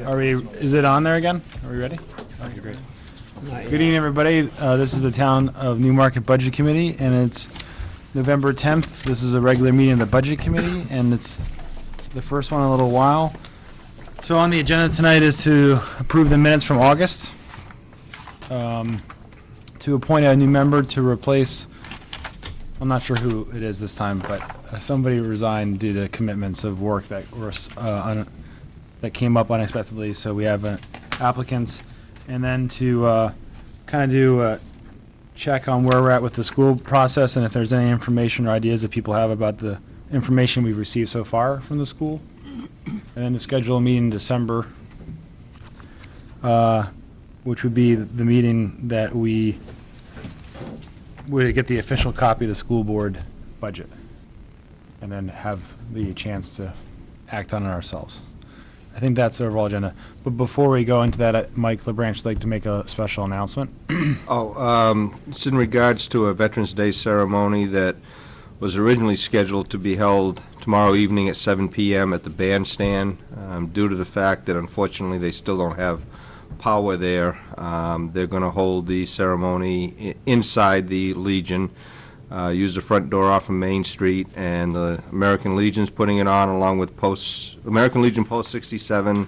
Is it on there again? Are we ready? Okay, great. Good evening, everybody. This is the Town of Newmarket Budget Committee, and it's November 10th. This is a regular meeting of the Budget Committee, and it's the first one in a little while. So on the agenda tonight is to approve the minutes from August, to appoint a new member to replace, I'm not sure who it is this time, but somebody resigned due to commitments of work that were that came up unexpectedly, so we have applicants. And then to kind of do a check on where we're at with the school process and if there's any information or ideas that people have about the information we've received so far from the school. And then to schedule a meeting in December, which would be the meeting that we would get the official copy of the school board budget and then have the chance to act on it ourselves. I think that's the overall agenda. But before we go into that, Mike LeBranch would like to make a special announcement. It's in regards to a Veterans Day ceremony that was originally scheduled to be held tomorrow evening at 7 p.m. at the bandstand. Due to the fact that unfortunately they still don't have power there, they're going to hold the ceremony inside the Legion. Use the front door off of Main Street, and the American Legion's putting it on along with American Legion Post 67,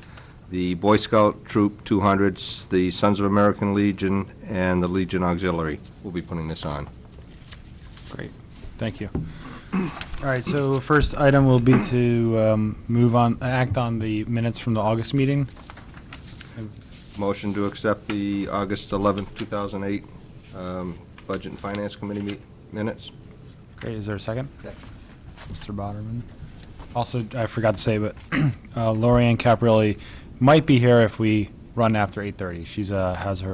the Boy Scout Troop 200s, the Sons of American Legion, and the Legion Auxiliary will be putting this on. Great, thank you. All right, so first item will be to act on the minutes from the August meeting. Motion to accept the August 11th, 2008 Budget and Finance Committee minutes. Great, is there a second? Second. Mr. Boderman. Also, I forgot to say, but Lorianne Caprioli might be here if we run after 8:30. She's has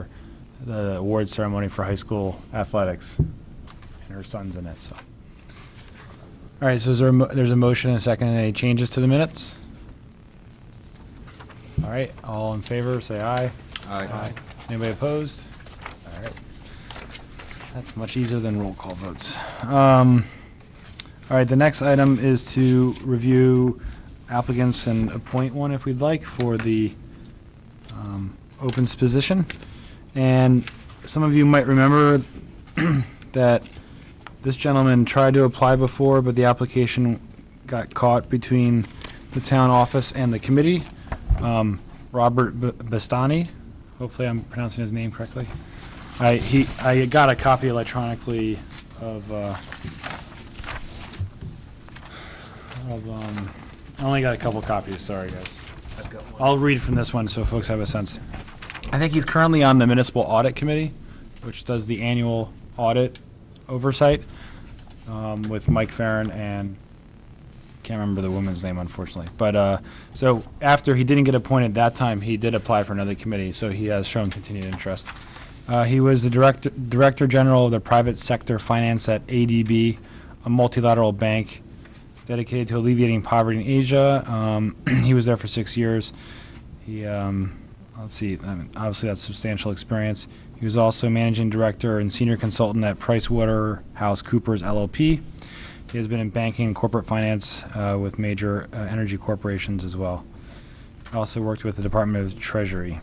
the award ceremony for high school athletics, and her son's in it. So, all right. So there's a motion and a second. Any changes to the minutes? All right. All in favor, say aye. Aye. Anybody opposed? All right. That's much easier than roll call votes. All right, the next item is to review applicants and appoint one, if we'd like, for the opens position. And some of you might remember that this gentleman tried to apply before, but the application got caught between the town office and the committee. Robert Bastani, hopefully I'm pronouncing his name correctly. I got a copy electronically of I only got a couple copies, sorry guys. I'll read from this one so folks have a sense. I think he's currently on the Municipal Audit Committee, which does the annual audit oversight with Mike Farron and can't remember the woman's name, unfortunately. But so after he didn't get appointed that time, he did apply for another committee, so he has shown continued interest. He was the Director General of the Private Sector Finance at ADB, a multilateral bank dedicated to alleviating poverty in Asia. He was there for 6 years. He, let's see, obviously that's substantial experience. He was also Managing Director and Senior Consultant at PricewaterhouseCoopers LLP. He has been in banking and corporate finance with major energy corporations as well. Also worked with the Department of Treasury.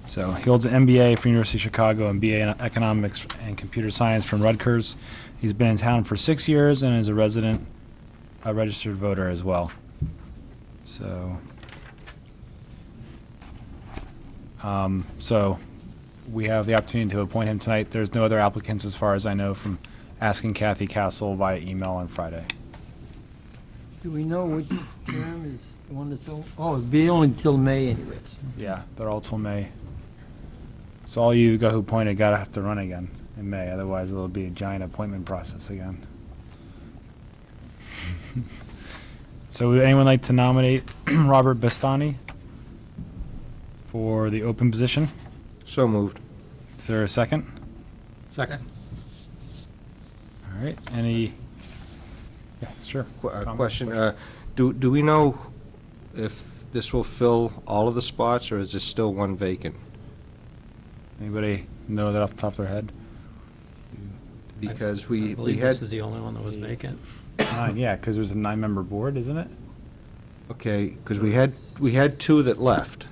So he holds an MBA from University of Chicago and BA in Economics and Computer Science from Rutgers. He's been in town for 6 years and is a registered voter as well. So, so we have the opportunity to appoint him tonight. There's no other applicants as far as I know from asking Kathy Castle via email on Friday. Do we know which term is the one that's, it'll be only till May anyways. Yeah, they're all till May. So all you who appointed gotta have to run again in May, otherwise it'll be a giant appointment process again. So would anyone like to nominate Robert Bastani for the open position? So moved. Is there a second? Second. All right, any, yeah, sure. Question, do we know if this will fill all of the spots, or is there still one vacant? Anybody know that off the top of their head? Because I we believe had, this is the only one that was vacant. Yeah, because there's a 9-member board, isn't it? Okay, because we had two that left.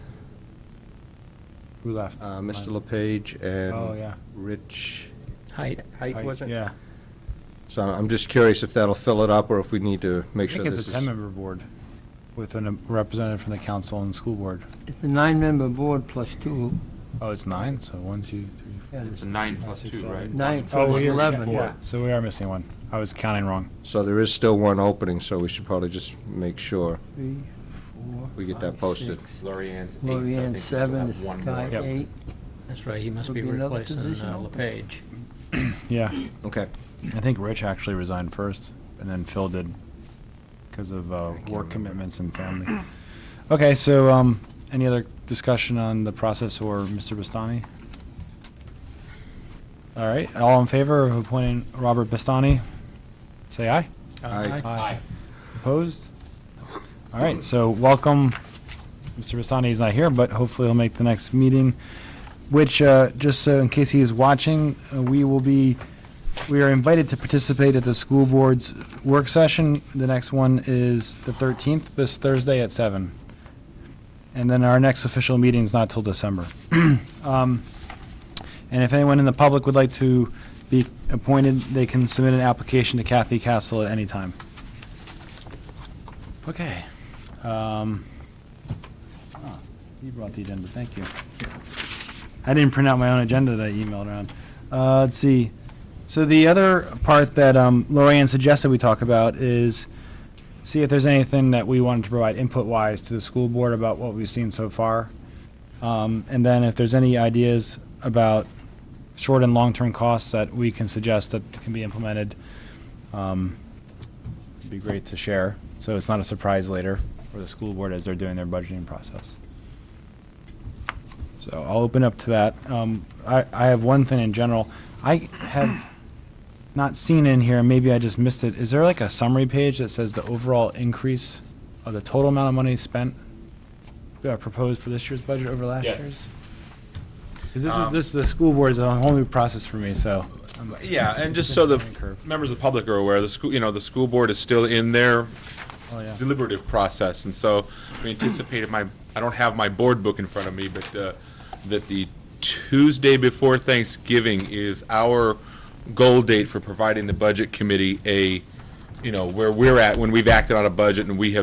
Who left? Mr. LePage and Oh, yeah. Rich Height. Height, was it? Yeah. So I'm just curious if that'll fill it up, or if we need to I make think sure it's this a is... 10-member board with a representative from the council and school board. It's a 9-member board plus 2. Oh, it's 9, so 1, 2, 3, 4. Yeah, It's a 9 plus 2, right? 9, so Oh, it's we are- 11. Yeah, so we are missing one. I was counting wrong. So there is still one opening, so we should probably just make sure 3, 4, we get that 5, posted. 6. Lori Ann's 8, so I Lori think Ann's we still 7, have this one guy more. Yep. 8. That's right, he must Would be be another replacing position open. LePage. Yeah. Okay. I think Rich actually resigned first, and then Phil did because of work remember. commitments and family. Okay, so any other discussion on the process or Mr. Bastani? All right, all in favor of appointing Robert Bastani, say aye. Aye. Aye. Opposed? All right, so welcome. Mr. Bastani is not here, but hopefully he'll make the next meeting, which, just so in case he is watching, we are invited to participate at the school board's work session. The next one is the 13th, this Thursday at 7. And then our next official meeting is not till December. And if anyone in the public would like to be appointed, they can submit an application to Kathy Castle at any time. Okay. You brought the agenda, thank you. I didn't print out my own agenda that I emailed around. Let's see. So the other part that Lorianne suggested we talk about is see if there's anything that we wanted to provide input-wise to the school board about what we've seen so far. And then if there's any ideas about short and long-term costs that we can suggest that can be implemented, it'd be great to share, so it's not a surprise later for the school board as they're doing their budgeting process. So I'll open up to that. I have one thing in general. I have not seen in here, maybe I just missed it. Is there like a summary page that says the overall increase of the total amount of money spent, proposed for this year's budget over last Yes. year's? Because this is the school board is a whole new process for me, so. Yeah, and just so the Curve. members of the public are aware, the the school board is still in their Oh, yeah. deliberative process, and so we anticipated I don't have my board book in front of me, but that the Tuesday before Thanksgiving is our goal date for providing the budget committee where we're at when we've acted on a budget and we've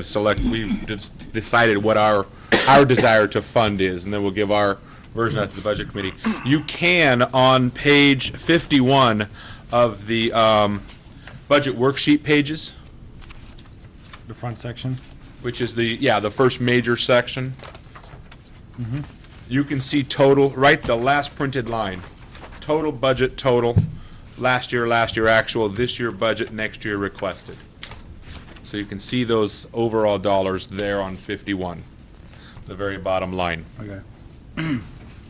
decided what our desire to fund is, and then we'll give our version of that to the budget committee. You can, on page 51 of the budget worksheet pages, The front section? which is the first major section. You can see total, right, the last printed line. Total budget total, last year actual, this year budget, next year requested. So you can see those overall dollars there on 51, the very bottom line. Okay.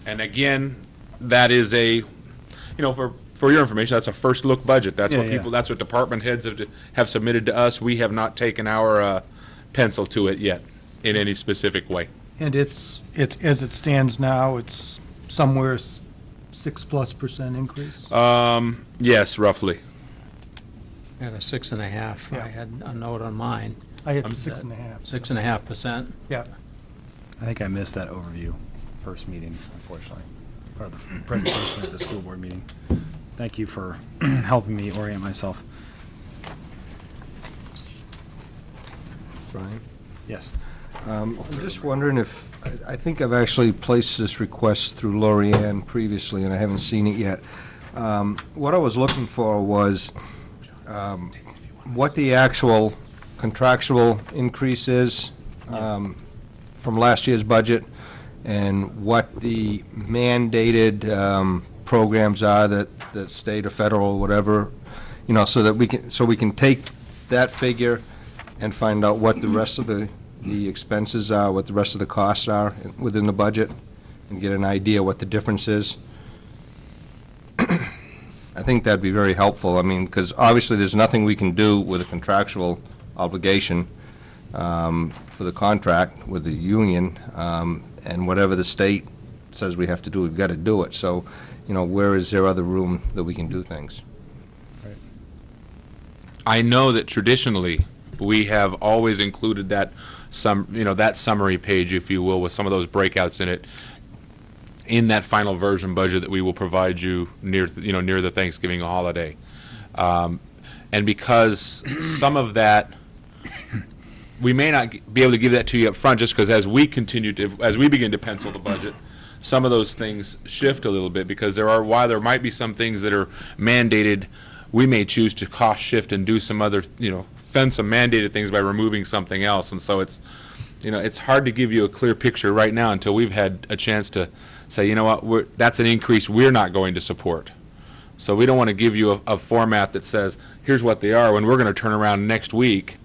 And again, that is for your information, that's a first look budget. That's Yeah, what yeah. that's what department heads have submitted to us. We have not taken our pencil to it yet in any specific way. And it's, as it stands now, it's somewhere 6+% increase? Yes, roughly. At a 6.5, Yeah. I had a note on mine, I had I'm 6.5. 6.5%. Yeah. I think I missed that overview, first meeting, unfortunately, or the presentation at the school board meeting. Thank you for helping me orient myself. Brian? Yes. I'm just wondering if, I think I've actually placed this request through Lori Ann previously, and I haven't seen it yet. What I was looking for was what the actual contractual increase is from last year's budget, and what the mandated programs are that state or federal or whatever, so that we can take that figure and find out what the rest of the expenses are, what the rest of the costs are within the budget, and get an idea what the difference is. I think that'd be very helpful. I mean, because obviously there's nothing we can do with a contractual obligation for the contract with the union, and whatever the state says we have to do, we've got to do it. So, where is there other room that we can do things? I know that traditionally, we have always included that that summary page, if you will, with some of those breakouts in it, in that final version budget that we will provide you near the Thanksgiving holiday. And because some of that, we may not be able to give that to you up front, just because as we begin to pencil the budget, some of those things shift a little bit, because while there might be some things that are mandated, we may choose to cost shift and do some other, fend some mandated things by removing something else. And so it's hard to give you a clear picture right now until we've had a chance to say, that's an increase we're not going to support. So we don't want to give you a format that says, here's what they are, when we're going to turn around next week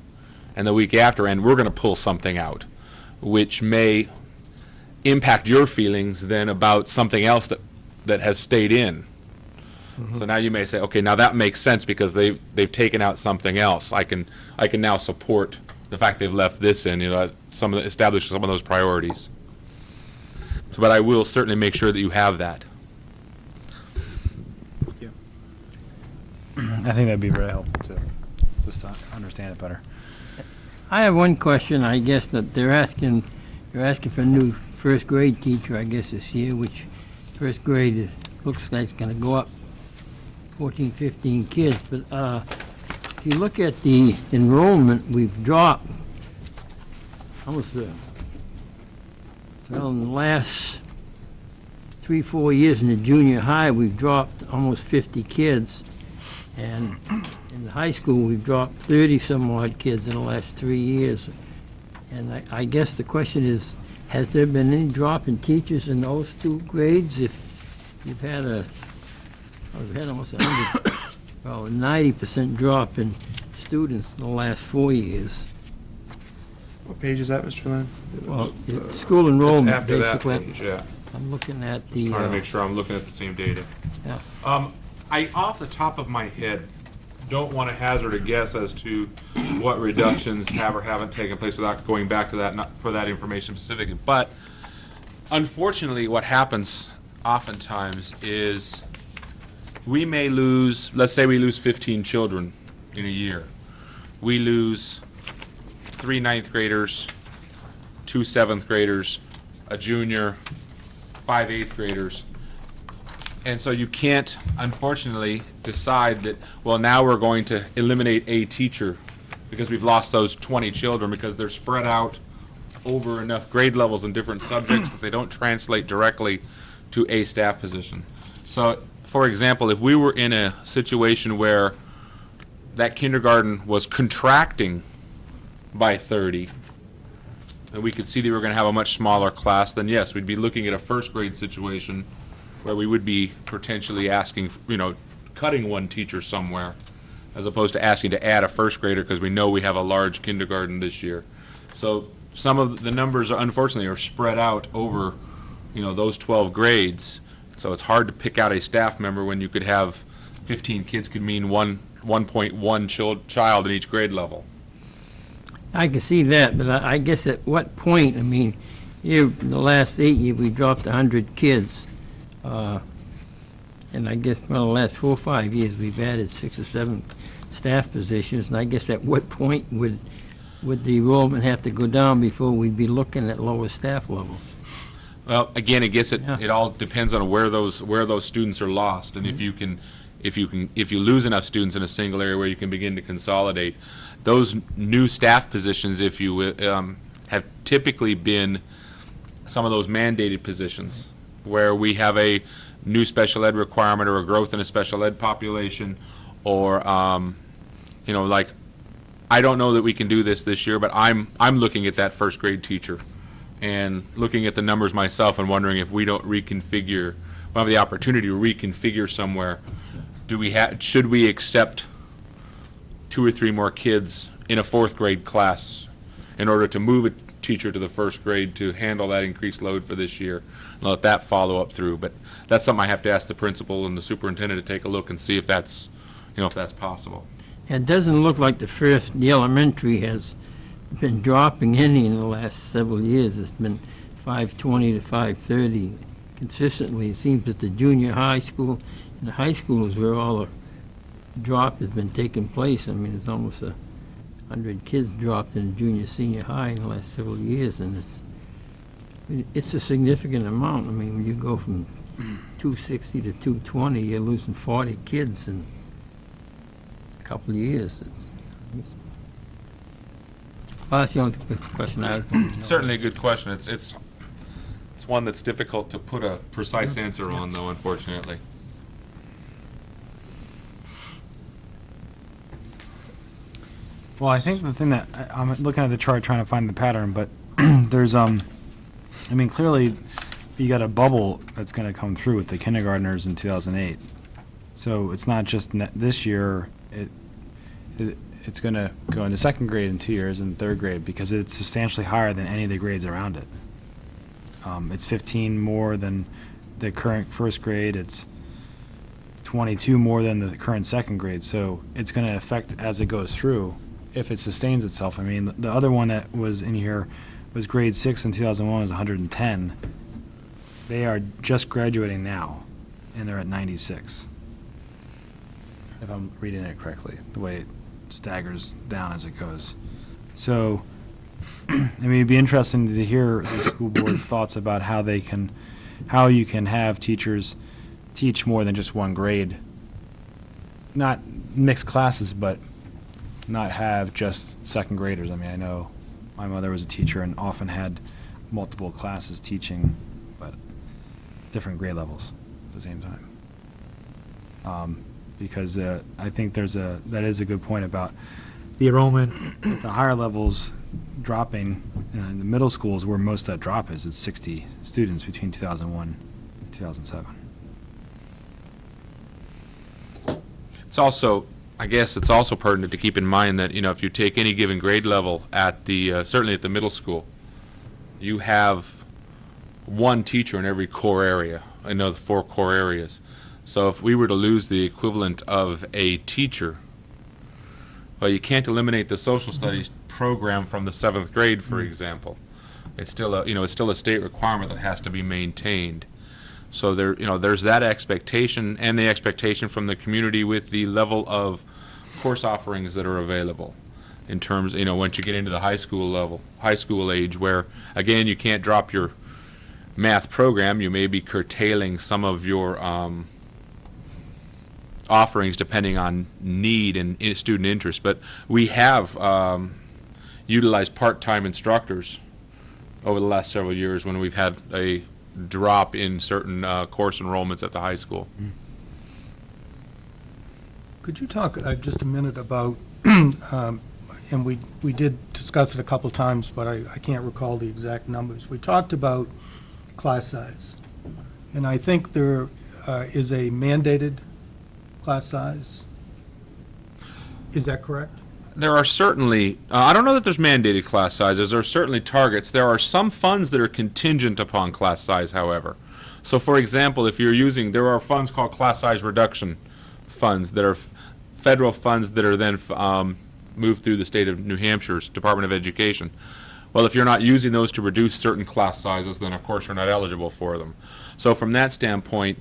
and the week after, and we're going to pull something out, which may impact your feelings then about something else that has stayed in. So now you may say, okay, now that makes sense because they've taken out something else. I can now support the fact they've left this in, establish some of those priorities. So, but I will certainly make sure that you have that. I think that'd be very helpful to just to understand it better. I have one question, I guess, that they're asking for a new first grade teacher, I guess, this year, which first grade looks like it's gonna go up 14, 15 kids, but if you look at the enrollment, we've dropped almost, in the last 3-4 years in the junior high, we've dropped almost 50 kids. And in the high school, we've dropped 30-some-odd kids in the last 3 years. And I guess the question is, has there been any drop in teachers in those two grades? If you've had we've had almost 90% drop in students in the last 4 years. What page is that, Mr. Flynn? Well, it's school enrollment, It's after that basically. page, yeah. I'm looking at the. Trying to make sure I'm looking at the same data. Yeah. I, off the top of my head, don't want to hazard a guess as to what reductions have or haven't taken place without going back to that, not for that information specifically. But unfortunately, what happens oftentimes is we may lose, let's say we lose 15 children in a year. We lose 3 ninth graders, 2 7th graders, a junior, 5 8th graders. And so you can't, unfortunately, decide that, well, now we're going to eliminate a teacher because we've lost those 20 children because they're spread out over enough grade levels and different subjects that they don't translate directly to a staff position. So, for example, if we were in a situation where that kindergarten was contracting by 30, and we could see that we were going to have a much smaller class, then yes, we'd be looking at a first grade situation where we would be potentially asking, cutting one teacher somewhere, as opposed to asking to add a first grader because we know we have a large kindergarten this year. So some of the numbers, unfortunately, are spread out over, those 12 grades. So it's hard to pick out a staff member when you could have 15 kids could mean 1.1 child in each grade level. I can see that, but I guess at what point, here, in the last 8 years, we dropped 100 kids. And I guess for the last 4 or 5 years, we've added 6 or 7 staff positions. And I guess at what point would the enrollment have to go down before we'd be looking at lower staff levels? Well, again, I guess it all depends on where those students are lost, and if you lose enough students in a single area where you can begin to consolidate, those new staff positions, if you have typically been some of those mandated positions, where we have a new special ed requirement or a growth in a special ed population, or like, I don't know that we can do this year, but I'm looking at that first grade teacher and looking at the numbers myself and wondering if we don't reconfigure, we have the opportunity to reconfigure somewhere. Should we accept 2 or 3 more kids in a 4th grade class in order to move a teacher to the 1st grade to handle that increased load for this year, and let that follow up through? But that's something I have to ask the principal and the superintendent to take a look and see if that's, if that's possible. It doesn't look like the elementary has been dropping any in the last several years. It's been 520 to 530 consistently. It seems that the junior high school and the high school is where all the drop has been taking place. It's almost 100 kids dropped in junior, senior high in the last several years, and it's a significant amount. I mean, when you go from 260 to 220, you're losing 40 kids in a couple of years. Well, that's the only question I have. Certainly a good question. It's one that's difficult to put a precise answer on, though, unfortunately. Well, I think the thing that, I'm looking at the chart trying to find the pattern, but there's, I mean, clearly, you got a bubble that's gonna come through with the kindergartners in 2008. So it's not just this year, it's gonna go into second grade in 2 years and third grade, because it's substantially higher than any of the grades around it. It's 15 more than the current first grade, it's 22 more than the current second grade, so it's gonna affect as it goes through, if it sustains itself. I mean, the other one that was in here was grade 6 in 2001 was 110. They are just graduating now, and they're at 96. If I'm reading it correctly, the way it staggers down as it goes. So, I mean, it'd be interesting to hear the school board's thoughts about how you can have teachers teach more than just one grade. Not mixed classes, but not have just second graders. I mean, I know my mother was a teacher and often had multiple classes teaching, but different grade levels at the same time. Because I think that is a good point about the enrollment at the higher levels dropping. In the middle schools where most of that drop is, it's 60 students between 2001 and 2007. It's also, I guess it's also pertinent to keep in mind that, if you take any given grade level at the, certainly at the middle school, you have one teacher in every core area, the 4 core areas. So if we were to lose the equivalent of a teacher, well, you can't eliminate the social studies program from the 7th grade, for example. It's still a state requirement that has to be maintained. So there's that expectation, and the expectation from the community with the level of course offerings that are available in terms, once you get into the high school age, where, again, you can't drop your math program. You may be curtailing some of your offerings depending on need and student interest. But we have utilized part-time instructors over the last several years when we've had a drop in certain course enrollments at the high school. Could you talk just a minute about, and we did discuss it a couple times, but I can't recall the exact numbers. We talked about class size, and I think there is a mandated class size. Is that correct? There are certainly, I don't know that there's mandated class sizes. There are certainly targets. There are some funds that are contingent upon class size, however. So, for example, if you're using, there are funds called class size reduction funds that are federal funds that are then moved through the state of New Hampshire's Department of Education. Well, if you're not using those to reduce certain class sizes, then of course you're not eligible for them. So from that standpoint,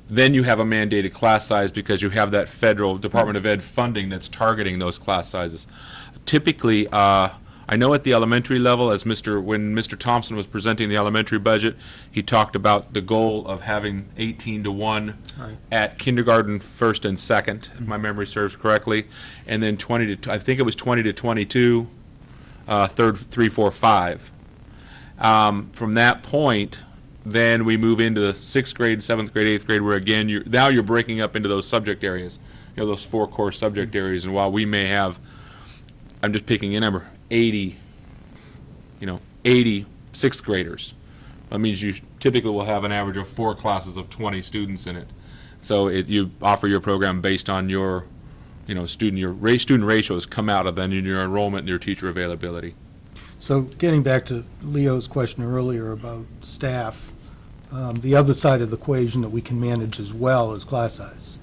then you have a mandated class size because you have that federal Department of Ed funding that's targeting those class sizes. Typically, I know at the elementary level, when Mr. Thompson was presenting the elementary budget, he talked about the goal of having 18 to 1 at kindergarten first and second, if my memory serves correctly, and then 20 to, I think it was 20 to 22, third, 3, 4, 5. From that point, then we move into the 6th grade, 7th grade, 8th grade, where again, you're breaking up into those subject areas, those 4 core subject areas. And while we may have, I'm just picking a number, 80 6th graders, that means you typically will have an average of 4 classes of 20 students in it. So you offer your program based on your, student ratios come out of then in your enrollment and your teacher availability. So getting back to Leo's question earlier about staff, the other side of the equation that we can manage as well is class size.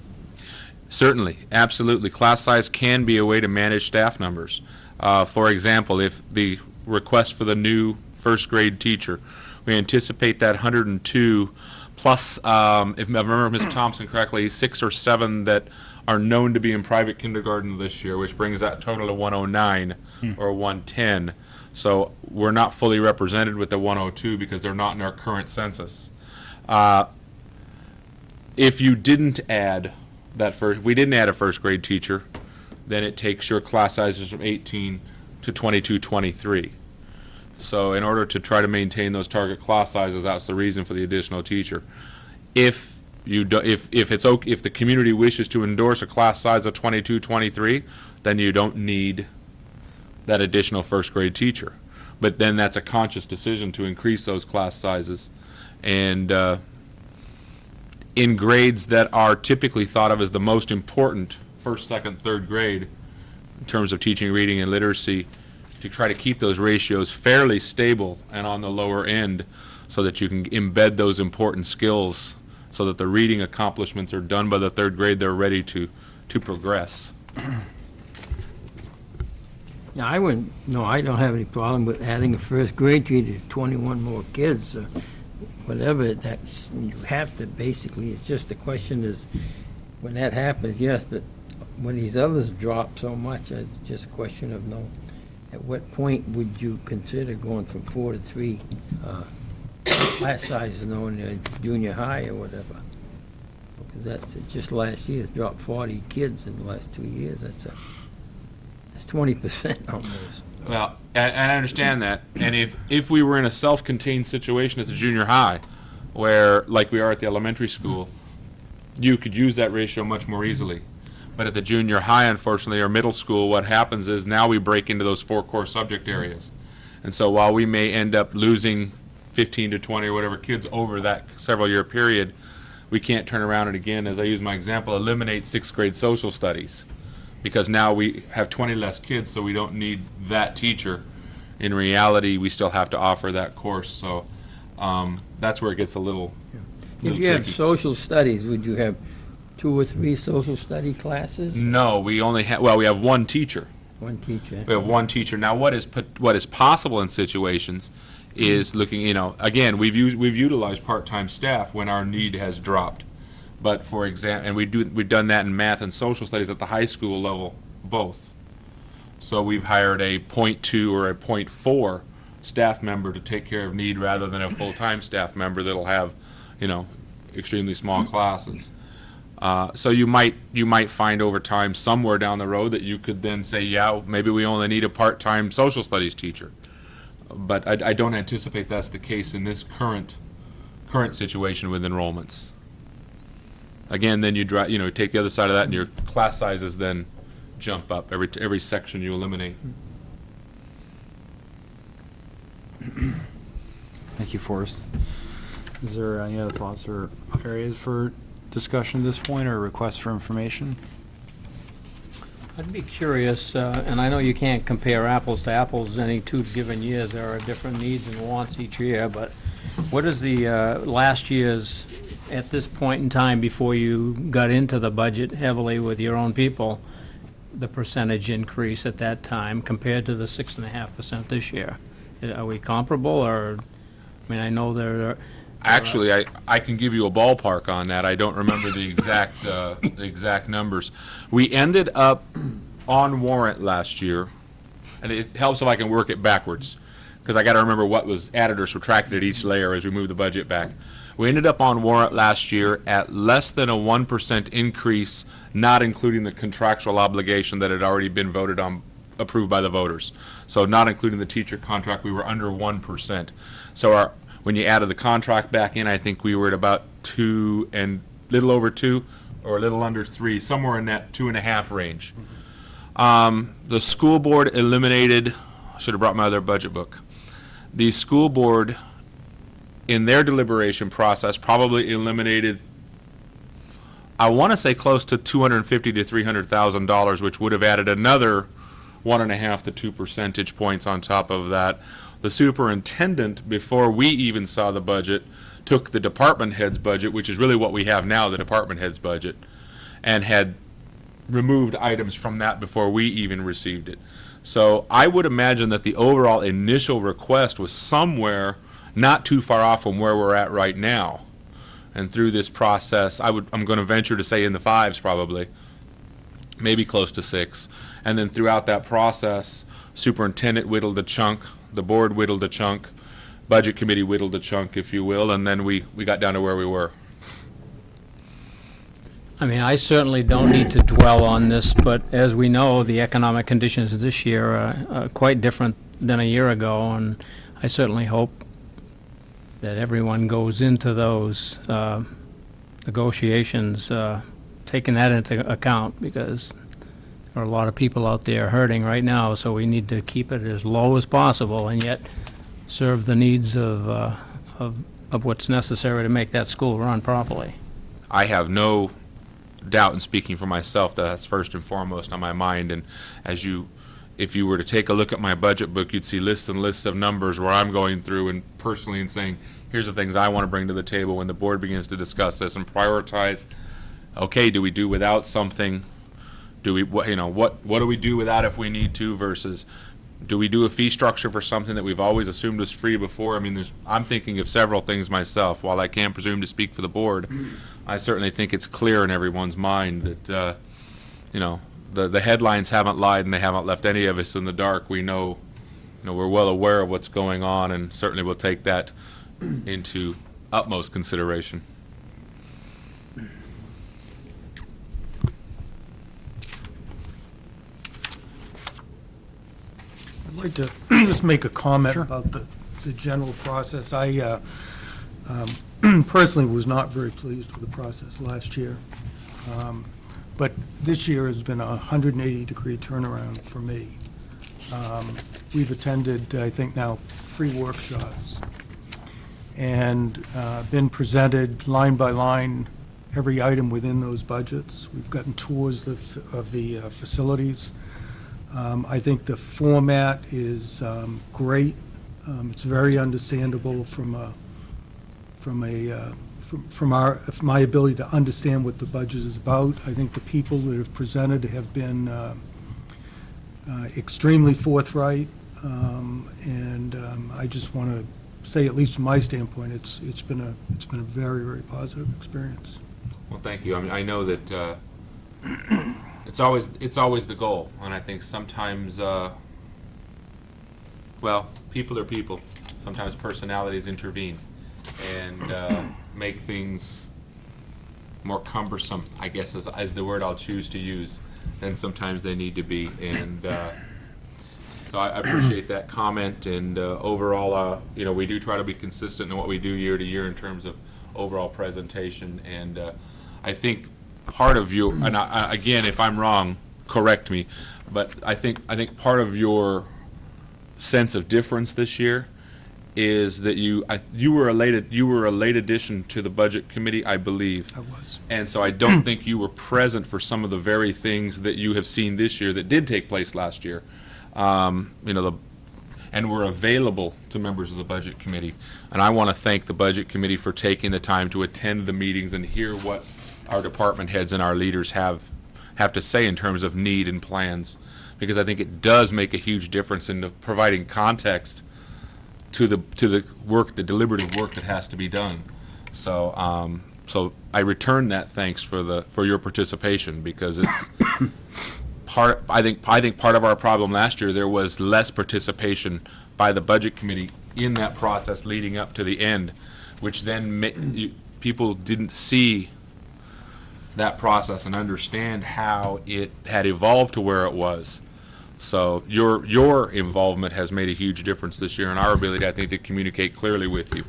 Certainly, absolutely. Class size can be a way to manage staff numbers. For example, if the request for the new first grade teacher, we anticipate that 102 plus, if I remember Mr. Thompson correctly, 6 or 7 that are known to be in private kindergarten this year, which brings that total to 109 or 110. So we're not fully represented with the 102 because they're not in our current census. If you didn't add if we didn't add a first grade teacher, then it takes your class sizes from 18 to 22, 23. So in order to try to maintain those target class sizes, that's the reason for the additional teacher. If the community wishes to endorse a class size of 22, 23, then you don't need that additional first grade teacher. But then that's a conscious decision to increase those class sizes. And in grades that are typically thought of as the most important, first, second, third grade, in terms of teaching reading and literacy, to try to keep those ratios fairly stable and on the lower end so that you can embed those important skills so that the reading accomplishments are done by the third grade, they're ready to progress. Yeah, I don't have any problem with adding a first grade teacher to 21 more kids, or whatever, you have to, basically, it's just the question is, when that happens, yes, but when these others drop so much, it's just a question of, at what point would you consider going from 4 to 3 class sizes, in junior high or whatever? Because that's, just last year, it's dropped 40 kids in the last 2 years. That's 20% almost. Well, and I understand that. And if we were in a self-contained situation at the junior high, where, like we are at the elementary school, you could use that ratio much more easily. But at the junior high, unfortunately, or middle school, what happens is now we break into those 4 core subject areas. And so while we may end up losing 15 to 20 or whatever kids over that several-year period, we can't turn around and again, as I use my example, eliminate 6th grade social studies. Because now we have 20 less kids, so we don't need that teacher. In reality, we still have to offer that course, so that's where it gets a little If you have social studies, would you have 2 or 3 social study classes? No, we only have, we have one teacher. One teacher. We have one teacher. Now, what is possible in situations is looking, again, we've utilized part-time staff when our need has dropped. But for example, and we've done that in math and social studies at the high school level, both. So we've hired a 0.2 or a 0.4 staff member to take care of need rather than a full-time staff member that'll have, extremely small classes. So you might find over time somewhere down the road that you could then say, yeah, maybe we only need a part-time social studies teacher. But I don't anticipate that's the case in this current situation with enrollments. Again, then you take the other side of that, and your class sizes then jump up every section you eliminate. Thank you, Forrest. Is there any other thoughts or areas for discussion at this point, or requests for information? I'd be curious, and I know you can't compare apples to apples any 2 given years. There are different needs and wants each year, but what is the last year's, at this point in time before you got into the budget heavily with your own people, the percentage increase at that time compared to the 6.5% this year? Are we comparable, or, I know there are... Actually, I can give you a ballpark on that. I don't remember the exact numbers. We ended up on warrant last year, and it helps if I can work it backwards, because I got to remember what was added or subtracted at each layer as we move the budget back. We ended up on warrant last year at less than a 1% increase, not including the contractual obligation that had already been voted on, approved by the voters. So not including the teacher contract, we were under 1%. So when you added the contract back in, I think we were at about 2 and little over 2 or a little under 3, somewhere in that 2.5 range. The school board eliminated, I should have brought my other budget book. The school board, in their deliberation process, probably eliminated, I want to say close to $250,000 to $300,000, which would have added another 1.5 to 2 percentage points on top of that. The superintendent, before we even saw the budget, took the department head's budget, which is really what we have now, the department head's budget, and had removed items from that before we even received it. So I would imagine that the overall initial request was somewhere not too far off from where we're at right now. And through this process, I'm going to venture to say in the 5s probably, maybe close to 6. And then throughout that process, superintendent whittled a chunk, the board whittled a chunk, budget committee whittled a chunk, if you will, and then we got down to where we were. I mean, I certainly don't need to dwell on this, but as we know, the economic conditions this year are quite different than a year ago, and I certainly hope that everyone goes into those negotiations taking that into account, because there are a lot of people out there hurting right now, so we need to keep it as low as possible and yet serve the needs of what's necessary to make that school run properly. I have no doubt in speaking for myself that that's first and foremost on my mind. And if you were to take a look at my budget book, you'd see lists and lists of numbers where I'm going through and personally and saying, here's the things I want to bring to the table when the board begins to discuss this and prioritize. Okay, do we do without something? Do we, what do we do without if we need to, versus do we do a fee structure for something that we've always assumed was free before? I mean, I'm thinking of several things myself. While I can't presume to speak for the board, I certainly think it's clear in everyone's mind that, the headlines haven't lied and they haven't left any of us in the dark. We know, we're well aware of what's going on, and certainly we'll take that into utmost consideration. I'd like to just make a comment about the general process. I personally was not very pleased with the process last year. But this year has been a 180-degree turnaround for me. We've attended, I think now, 3 workshops and been presented line by line every item within those budgets. We've gotten tours of the facilities. I think the format is great. It's very understandable from my ability to understand what the budget is about. I think the people that have presented have been extremely forthright, and I just want to say, at least from my standpoint, it's been a very, very positive experience. Well, thank you. I mean, I know that it's always the goal, and I think sometimes, people are people. Sometimes personalities intervene and make things more cumbersome, I guess, as the word I'll choose to use, than sometimes they need to be. And so I appreciate that comment. And overall, we do try to be consistent in what we do year to year in terms of overall presentation. And I think part of you, and again, if I'm wrong, correct me, but I think part of your sense of difference this year is that you were a late addition to the budget committee, I believe. I was. And so I don't think you were present for some of the very things that you have seen this year that did take place last year. And were available to members of the budget committee. And I want to thank the budget committee for taking the time to attend the meetings and hear what our department heads and our leaders have to say in terms of need and plans, because I think it does make a huge difference in providing context to the work, the deliberative work that has to be done. So so I return that thanks for your participation, because it's I think part of our problem last year, there was less participation by the budget committee in that process leading up to the end, which then people didn't see that process and understand how it had evolved to where it was. So your involvement has made a huge difference this year in our ability, I think, to communicate clearly with you.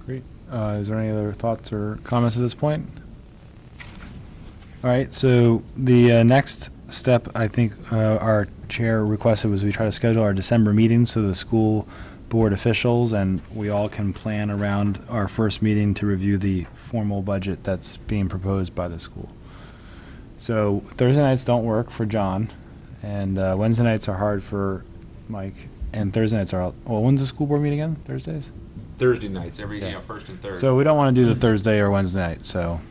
Great. Is there any other thoughts or comments at this point? All right, so the next step, I think our chair requested, was we try to schedule our December meeting so the school board officials and we all can plan around our first meeting to review the formal budget that's being proposed by the school. So Thursday nights don't work for John, and Wednesday nights are hard for Mike, and Thursday nights are, when's the school board meeting again? Thursdays? Thursday nights, Yeah. first and third. So we don't want to do the Thursday or Wednesday night, so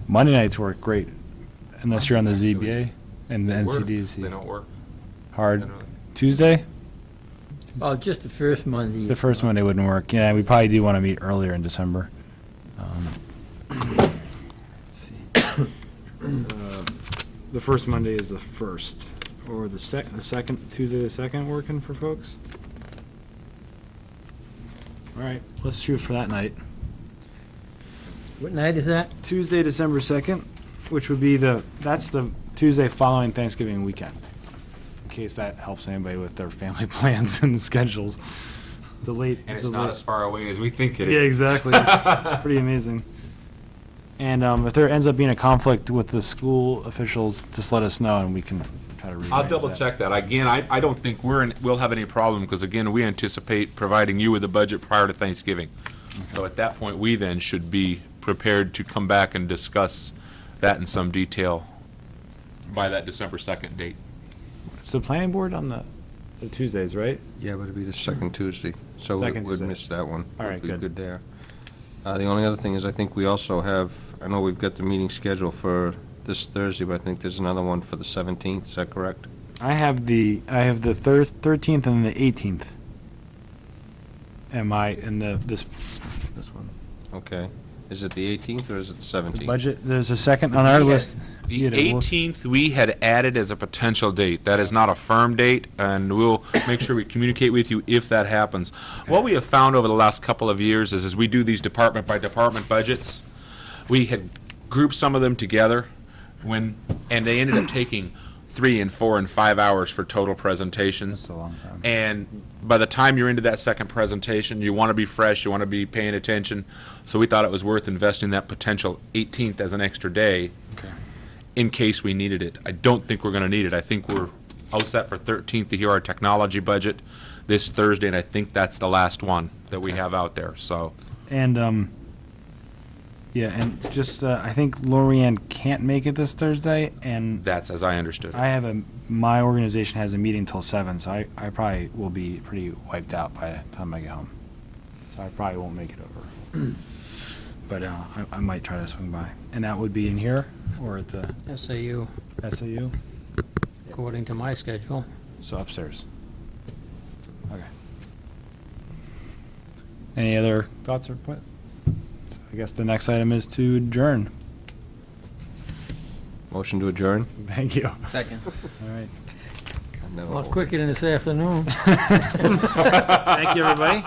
Monday nights work great, unless you're on the ZBA and the They work. NCDC. They don't work. Hard. Generally. Tuesday? Well, just the first Monday. The first Monday wouldn't work. Yeah, we probably do want to meet earlier in December. the first Monday is the 1st, or the second, Tuesday the 2nd working for folks? All right, let's shoot for that night. What night is that? Tuesday, December 2nd, which would be that's the Tuesday following Thanksgiving weekend. In case that helps anybody with their family plans and schedules. It's a late. And it's not as far away as we think it is. Yeah, exactly. It's pretty amazing. And if there ends up being a conflict with the school officials, just let us know and we can try to rearrange I'll double check that. Again, I don't think we'll have any problem, because again, we anticipate providing you with a budget prior to Thanksgiving. So at that point, we then should be prepared to come back and discuss that in some detail by that December 2nd date. It's the planning board on the Tuesdays, right? Yeah, but it'd be the second Tuesday, so we Second would Tuesday. miss that one. All right, We'd be good. good there. The only other thing is, I think we also have, I know we've got the meeting scheduled for this Thursday, but I think there's another one for the 17th, is that correct? I have the 13th and the 18th. This one. Okay. Is it the 18th or is it the 17th? Budget, there's a second on our list. The Yeah, we'll- 18th, we had added as a potential date. That is not a firm date, and we'll make sure we communicate with you if that happens. What we have found over the last couple of years is, as we do these department-by-department budgets, we had grouped some of them together and they ended up taking 3 and 4 and 5 hours for total presentations. That's a long time. And by the time you're into that second presentation, you want to be fresh, you want to be paying attention. So we thought it was worth investing that potential 18th as an extra day Okay. in case we needed it. I don't think we're going to need it. I think we're all set for 13th to hear our technology budget this Thursday, and I think that's the last one that we have out there, so. And, yeah, and just, I think Lorianne can't make it this Thursday, and That's as I understood it. my organization has a meeting till 7, so I probably will be pretty wiped out by the time I get home. So I probably won't make it over. But I might try to swing by. And that would be in here, or at the SAU, SAU? according to my schedule. So upstairs. Okay. Any other thoughts or what? I guess the next item is to adjourn. Motion to adjourn? Thank you. Second. All right. A lot quicker than this afternoon. Thank you, everybody.